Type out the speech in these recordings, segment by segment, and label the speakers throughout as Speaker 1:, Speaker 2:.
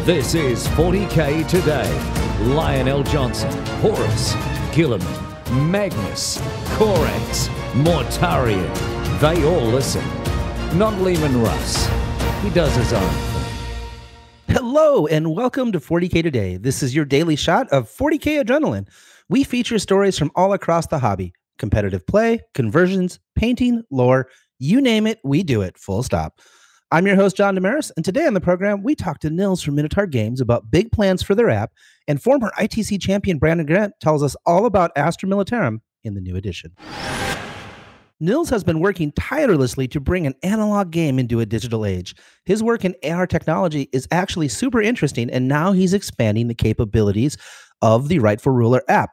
Speaker 1: This is 40K Today. Lionel Johnson, Horus, Gilliman, Magnus, Corax, Mortarian. They all listen. Not Lehman Russ. He does his own thing.
Speaker 2: Hello and welcome to 40K Today. This is your daily shot of 40K adrenaline. We feature stories from all across the hobby. Competitive play, conversions, painting, lore, you name it, we do it, full stop. I'm your host, John Damaris, and today on the program, we talk to Nils from Minitaur Games about big plans for their app, and former ITC champion Brandon Grant tells us all about Astra Militarum in the new edition. Nils has been working tirelessly to bring an analog game into a digital age. His work in AR technology is actually super interesting, and now he's expanding the capabilities of the Rightful Ruler app.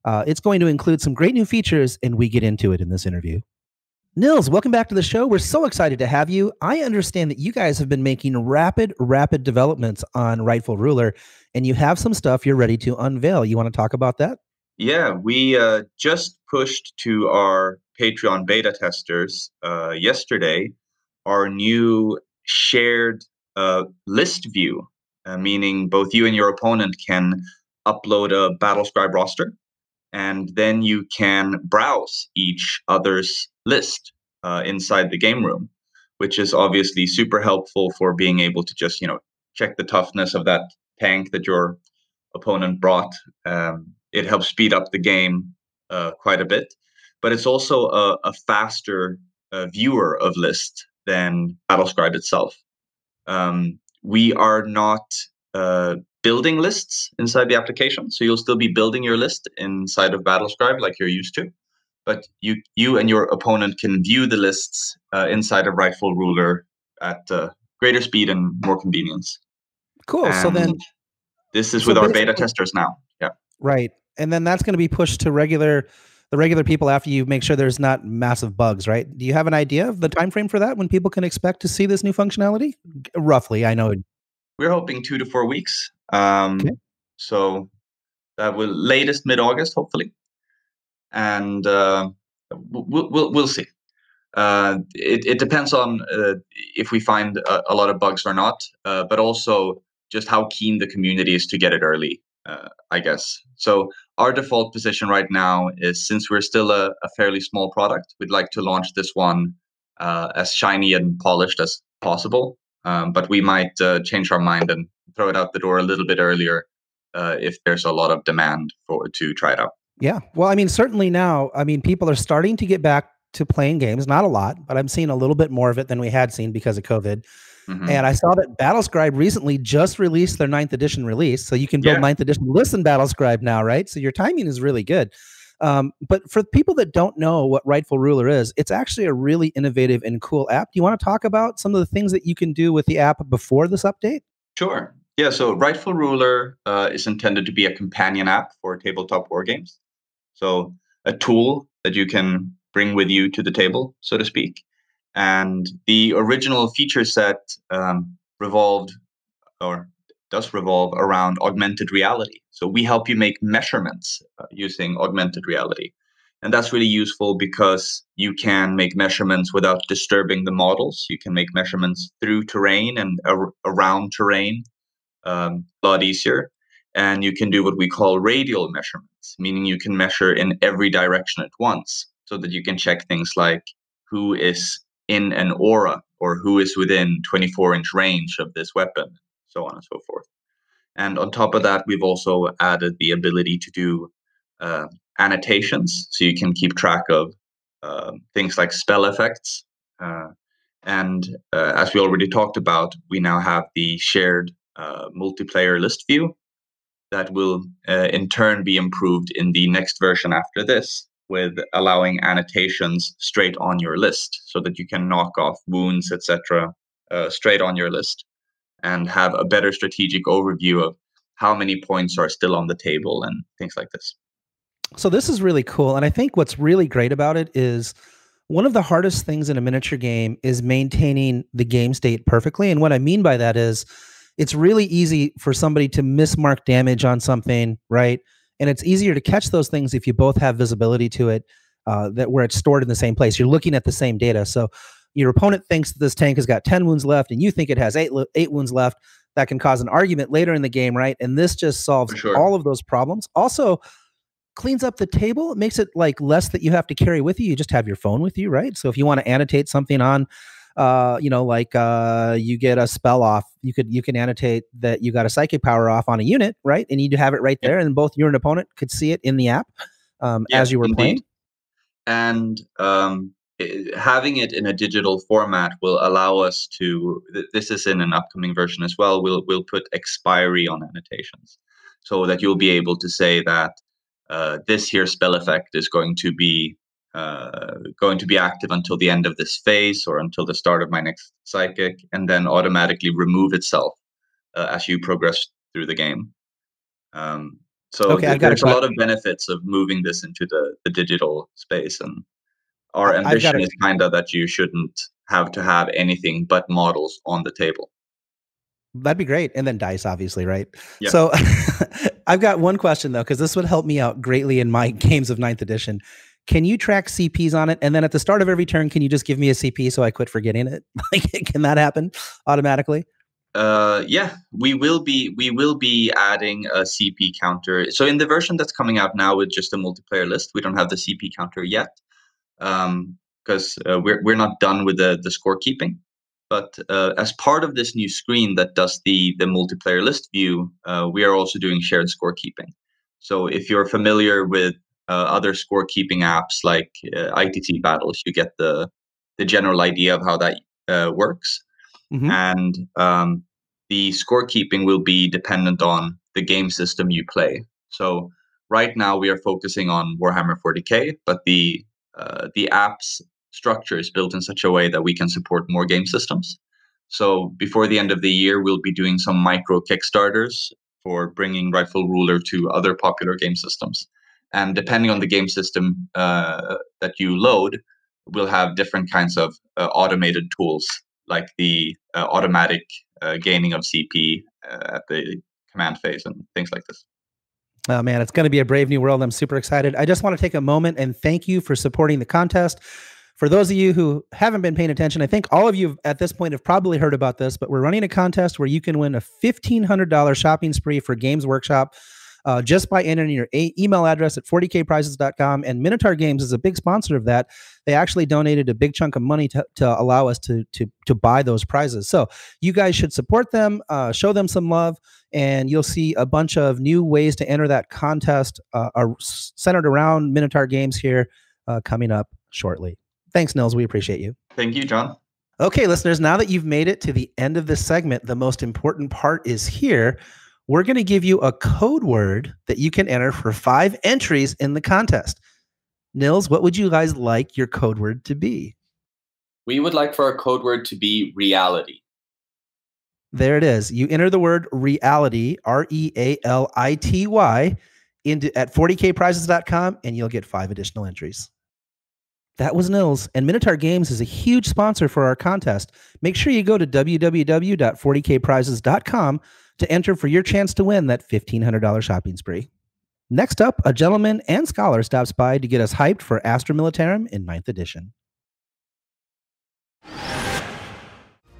Speaker 2: It's going to include some great new features, and we get into it in this interview. Nils, welcome back to the show. We're so excited to have you. I understand that you guys have been making rapid developments on Rightful Ruler, and you have some stuff you're ready to unveil. You want to talk about that?
Speaker 3: Yeah, we just pushed to our Patreon beta testers yesterday our new shared list view, meaning both you and your opponent can upload a Battlescribe roster, and then you can browse each other's list inside the game room, which is obviously super helpful for being able to just, check the toughness of that tank that your opponent brought. It helps speed up the game quite a bit, but it's also a faster viewer of list than Battlescribe itself. We are not building lists inside the application, so you'll still be building your list inside of Battlescribe like you're used to, but you and your opponent can view the lists inside of Rightful Ruler at greater speed and more convenience.
Speaker 2: Cool.
Speaker 3: And
Speaker 2: so then
Speaker 3: this is with our beta testers now. Yeah.
Speaker 2: Right. And then that's going to be pushed to the regular people after you make sure there's not massive bugs, right? Do you have an idea of the time frame for that, when people can expect to see this new functionality? Roughly, I know.
Speaker 3: We're hoping 2 to 4 weeks.
Speaker 2: Okay.
Speaker 3: So that will latest mid-August, hopefully. And we'll see. It depends on if we find a lot of bugs or not, but also just how keen the community is to get it early, I guess. So our default position right now is, since we're still a fairly small product, we'd like to launch this one as shiny and polished as possible. But we might change our mind and throw it out the door a little bit earlier if there's a lot of demand to try it out.
Speaker 2: Yeah. Well, I mean, certainly now, people are starting to get back to playing games. Not a lot, but I'm seeing a little bit more of it than we had seen because of COVID. Mm-hmm. And I saw that Battlescribe recently just released their 9th edition release. So you can build 9th edition lists in Battlescribe now, right? So your timing is really good. But for people that don't know what Rightful Ruler is, it's actually a really innovative and cool app. Do you want to talk about some of the things that you can do with the app before this update?
Speaker 3: Sure. Yeah, so Rightful Ruler is intended to be a companion app for tabletop war games. So a tool that you can bring with you to the table, so to speak. And the original feature set does revolve around augmented reality. So we help you make measurements using augmented reality. And that's really useful because you can make measurements without disturbing the models. You can make measurements through terrain and around terrain a lot easier. And you can do what we call radial measurements, meaning you can measure in every direction at once, so that you can check things like who is in an aura or who is within 24-inch range of this weapon, so on and so forth. And on top of that, we've also added the ability to do annotations, so you can keep track of things like spell effects. And as we already talked about, we now have the shared multiplayer list view that will in turn be improved in the next version after this, with allowing annotations straight on your list, so that you can knock off wounds, etc., straight on your list, and have a better strategic overview of how many points are still on the table and things like this.
Speaker 2: So this is really cool. And I think what's really great about it is one of the hardest things in a miniature game is maintaining the game state perfectly. And what I mean by that is it's really easy for somebody to mismark damage on something, right? And it's easier to catch those things if you both have visibility to it, where it's stored in the same place. You're looking at the same data. So your opponent thinks this tank has got 10 wounds left and you think it has 8 wounds left, that can cause an argument later in the game, right? And this just solves all of those problems. Also, cleans up the table. It makes it like less that you have to carry with you. You just have your phone with you, right? So if you want to annotate something on, you get a spell off, you can annotate that you got a psychic power off on a unit, right? And you have it right there, and both you and opponent could see it in the app as you were playing.
Speaker 3: And having it in a digital format will allow us to. This is in an upcoming version as well. We'll put expiry on annotations, so that you'll be able to say that this here spell effect is going to be active until the end of this phase or until the start of my next psychic, and then automatically remove itself as you progress through the game. There's a lot of benefits of moving this into the digital space, and our ambition is kind of that you shouldn't have to have anything but models on the table.
Speaker 2: That'd be great. And then dice, obviously, right? Yeah. So I've got one question, though, because this would help me out greatly in my games of 9th edition. Can you track CPs on it? And then at the start of every turn, can you just give me a CP so I quit forgetting it? Can that happen automatically?
Speaker 3: Yeah, we will be adding a CP counter. So in the version that's coming out now with just a multiplayer list, we don't have the CP counter yet, because we're not done with the scorekeeping. But as part of this new screen that does the multiplayer list view, we are also doing shared scorekeeping. So if you're familiar with other scorekeeping apps like ITT Battles, you get the general idea of how that works. Mm-hmm. And the scorekeeping will be dependent on the game system you play. So right now we are focusing on Warhammer 40K, but the app's structure is built in such a way that we can support more game systems. So before the end of the year, we'll be doing some micro Kickstarters for bringing Rightful Ruler to other popular game systems. And depending on the game system that you load, we'll have different kinds of automated tools, like the automatic gaining of CP at the command phase and things like this.
Speaker 2: Oh, man, it's going to be a brave new world. I'm super excited. I just want to take a moment and thank you for supporting the contest. For those of you who haven't been paying attention, I think all of you at this point have probably heard about this, but we're running a contest where you can win a $1,500 shopping spree for Games Workshop just by entering your email address at 40kprices.com. And Minitaur Games is a big sponsor of that. They actually donated a big chunk of money to allow us to buy those prizes. So you guys should support them, show them some love, and you'll see a bunch of new ways to enter that contest are centered around Minitaur Games here coming up shortly. Thanks, Nils. We appreciate you.
Speaker 3: Thank you, John.
Speaker 2: Okay, listeners, now that you've made it to the end of this segment, the most important part is here. We're going to give you a code word that you can enter for 5 entries in the contest. Nils, what would you guys like your code word to be?
Speaker 3: We would like for our code word to be reality.
Speaker 2: There it is. You enter the word reality, REALITY, at 40kprices.com, and you'll get 5 additional entries. That was Nils, and Minitaur Games is a huge sponsor for our contest. Make sure you go to www.40kprices.com to enter for your chance to win that $1,500 shopping spree. Next up, a gentleman and scholar stops by to get us hyped for Astra Militarum in 9th edition.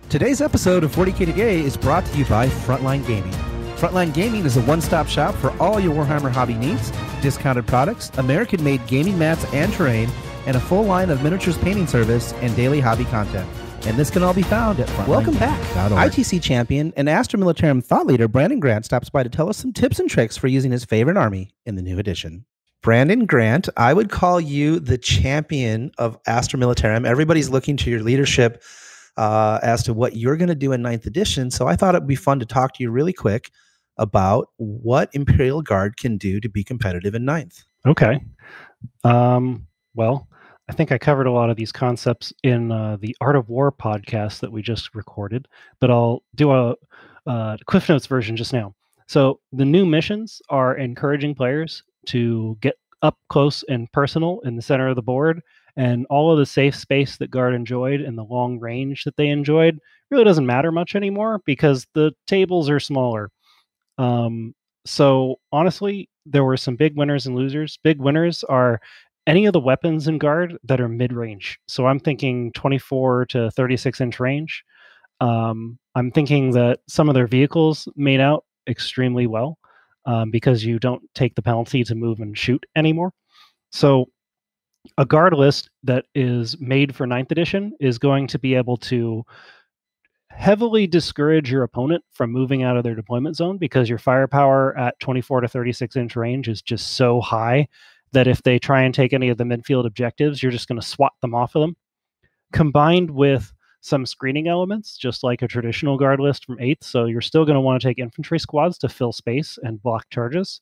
Speaker 2: Today's episode of 40K Today is brought to you by Frontline Gaming. Frontline Gaming is a one-stop shop for all your Warhammer hobby needs, discounted products, American-made gaming mats and terrain, and a full line of miniatures painting service and daily hobby content. And this can all be found at Frontline. Welcome back. ITC champion and Astra Militarum thought leader Brandon Grant stops by to tell us some tips and tricks for using his favorite army in the new edition. Brandon Grant, I would call you the champion of Astra Militarum. Everybody's looking to your leadership as to what you're going to do in 9th edition. So I thought it'd be fun to talk to you really quick about what Imperial Guard can do to be competitive in 9th.
Speaker 4: Okay. Well, I think I covered a lot of these concepts in the Art of War podcast that we just recorded, but I'll do a Cliff Notes version just now. So the new missions are encouraging players to get up close and personal in the center of the board, and all of the safe space that Guard enjoyed and the long range that they enjoyed really doesn't matter much anymore because the tables are smaller. So honestly, there were some big winners and losers. Big winners are any of the weapons in guard that are mid-range. So I'm thinking 24 to 36-inch range. I'm thinking that some of their vehicles made out extremely well because you don't take the penalty to move and shoot anymore. So a guard list that is made for 9th edition is going to be able to heavily discourage your opponent from moving out of their deployment zone, because your firepower at 24 to 36-inch range is just so high that if they try and take any of the midfield objectives, you're just going to swat them off of them. Combined with some screening elements, just like a traditional guard list from 8th, so you're still going to want to take infantry squads to fill space and block charges,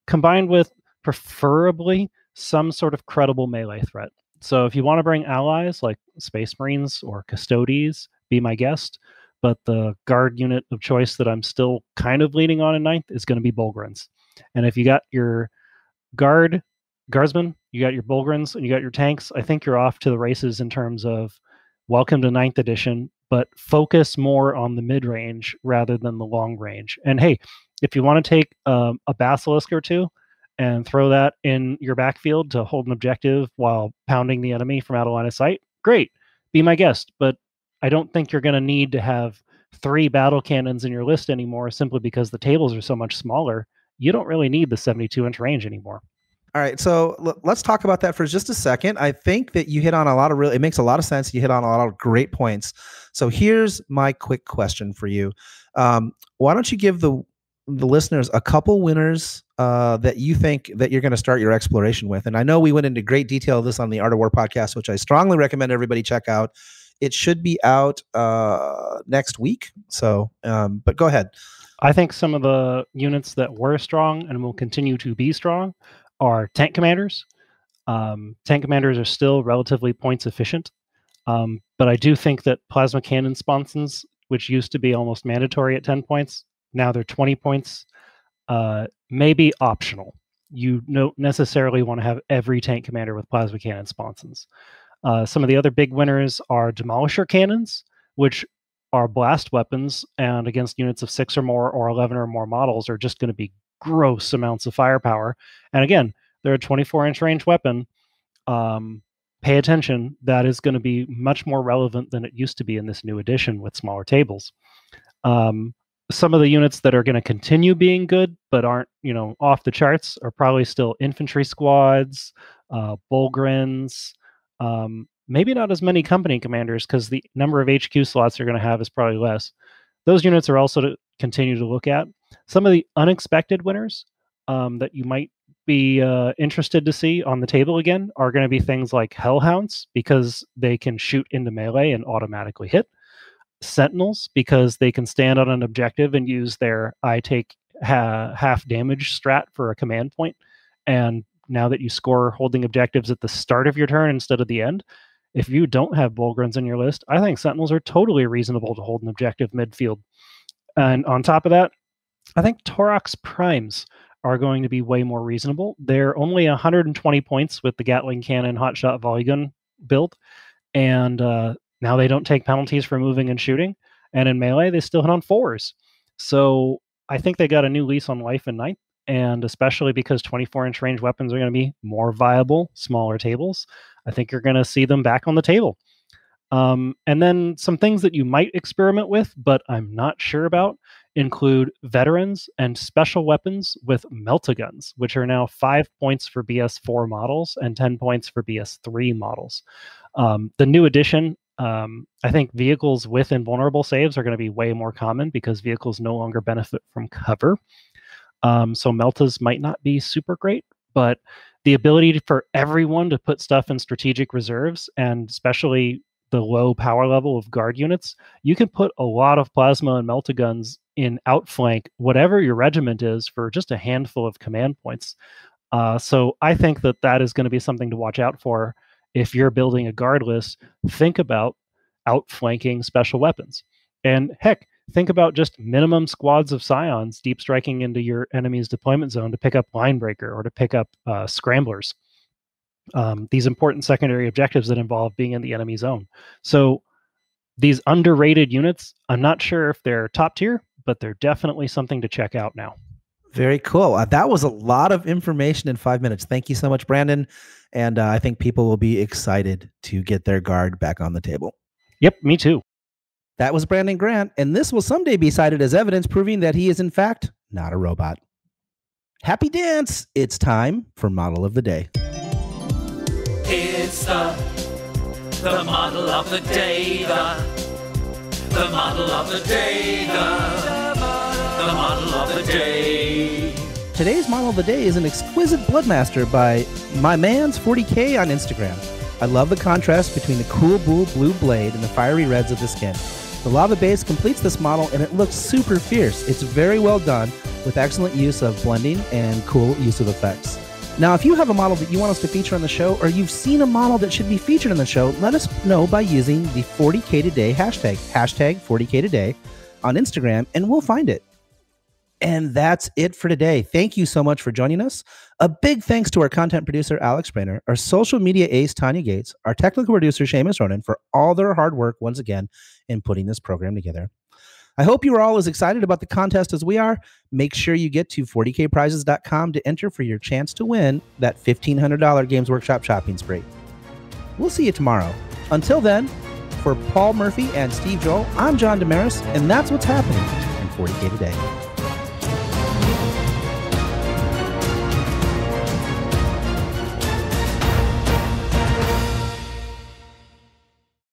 Speaker 4: combined with preferably some sort of credible melee threat. So if you want to bring allies like Space Marines or Custodes, be my guest. But the guard unit of choice that I'm still kind of leaning on in 9th is going to be Bulgrins. And if you got your guardsmen, you got your Bulgrins, and you got your tanks, I think you're off to the races in terms of welcome to 9th edition, but focus more on the mid-range rather than the long range. And hey, if you want to take a Basilisk or two and throw that in your backfield to hold an objective while pounding the enemy from out of line of sight, great, be my guest. But I don't think you're going to need to have 3 battle cannons in your list anymore simply because the tables are so much smaller. You don't really need the 72-inch range anymore.
Speaker 2: All right, so let's talk about that for just a second. I think that you hit on a lot of it makes a lot of sense. You hit on a lot of great points. So here's my quick question for you. Why don't you give the listeners a couple winners that you think that you're going to start your exploration with? And I know we went into great detail of this on the Art of War podcast, which I strongly recommend everybody check out. It should be out next week. So, but go ahead.
Speaker 4: I think some of the units that were strong and will continue to be strong are tank commanders. Tank commanders are still relatively points efficient, but I do think that plasma cannon sponsons, which used to be almost mandatory at 10 points, now they're 20 points, may be optional. You don't necessarily want to have every tank commander with plasma cannon sponsons. Some of the other big winners are demolisher cannons, which are blast weapons, and against units of 6 or more or 11 or more models are just going to be gross amounts of firepower. And again, they're a 24-inch range weapon. Pay attention. That is going to be much more relevant than it used to be in this new edition with smaller tables. Some of the units that are going to continue being good but aren't, off the charts are probably still infantry squads, Bulgrins, maybe not as many company commanders because the number of HQ slots you're going to have is probably less. Those units are also to continue to look at. Some of the unexpected winners that you might be interested to see on the table again are going to be things like Hellhounds, because they can shoot into melee and automatically hit. Sentinels, because they can stand on an objective and use their I take half damage strat for a command point. And now that you score holding objectives at the start of your turn instead of the end, if you don't have Bulgrins in your list, I think Sentinels are totally reasonable to hold an objective midfield. And on top of that, I think Torox Primes are going to be way more reasonable. They're only 120 points with the Gatling Cannon Hotshot Volley Gun build, and now they don't take penalties for moving and shooting. And in melee, they still hit on 4s. So I think they got a new lease on life in 9th, and especially because 24-inch range weapons are going to be more viable, smaller tables, I think you're going to see them back on the table. And then some things that you might experiment with, but I'm not sure about, include veterans and special weapons with meltaguns, which are now 5 points for BS4 models and 10 points for BS3 models. The new edition, I think vehicles with invulnerable saves are going to be way more common because vehicles no longer benefit from cover. So meltas might not be super great, but the ability for everyone to put stuff in strategic reserves, and especially the low power level of guard units, you can put a lot of plasma and meltaguns in outflank, whatever your regiment is, for just a handful of command points. So I think that is going to be something to watch out for. If you're building a guard list, think about outflanking special weapons. And heck, think about just minimum squads of scions deep striking into your enemy's deployment zone to pick up line breaker or to pick up scramblers. These important secondary objectives that involve being in the enemy zone. So these underrated units, I'm not sure if they're top tier, but they're definitely something to check out now.
Speaker 2: Very cool. That was a lot of information in 5 minutes. Thank you so much, Brandon. And I think people will be excited to get their guard back on the table.
Speaker 4: Yep, me too.
Speaker 2: That was Brandon Grant, and this will someday be cited as evidence proving that he is, in fact, not a robot. Happy dance! It's time for Model of the Day.
Speaker 1: It's the model of the day, the model of the day, the model of the day.
Speaker 2: Today's Model of the Day is an exquisite Bloodmaster by my man's 40K on Instagram. I love the contrast between the cool blue blade and the fiery reds of the skin. The lava base completes this model and it looks super fierce. It's very well done with excellent use of blending and cool use of effects. Now, if you have a model that you want us to feature on the show, or you've seen a model that should be featured on the show, let us know by using the 40K Today hashtag 40K Today on Instagram, and we'll find it. And that's it for today. Thank you so much for joining us. A big thanks to our content producer, Alex Brainer, our social media ace, Tanya Gates, our technical producer, Seamus Ronan, for all their hard work once again in putting this program together. I hope you are all as excited about the contest as we are. Make sure you get to 40kprizes.com to enter for your chance to win that $1,500 Games Workshop shopping spree. We'll see you tomorrow. Until then, for Paul Murphy and Steve Joel, I'm John Damaris, and that's what's happening in 40K Today.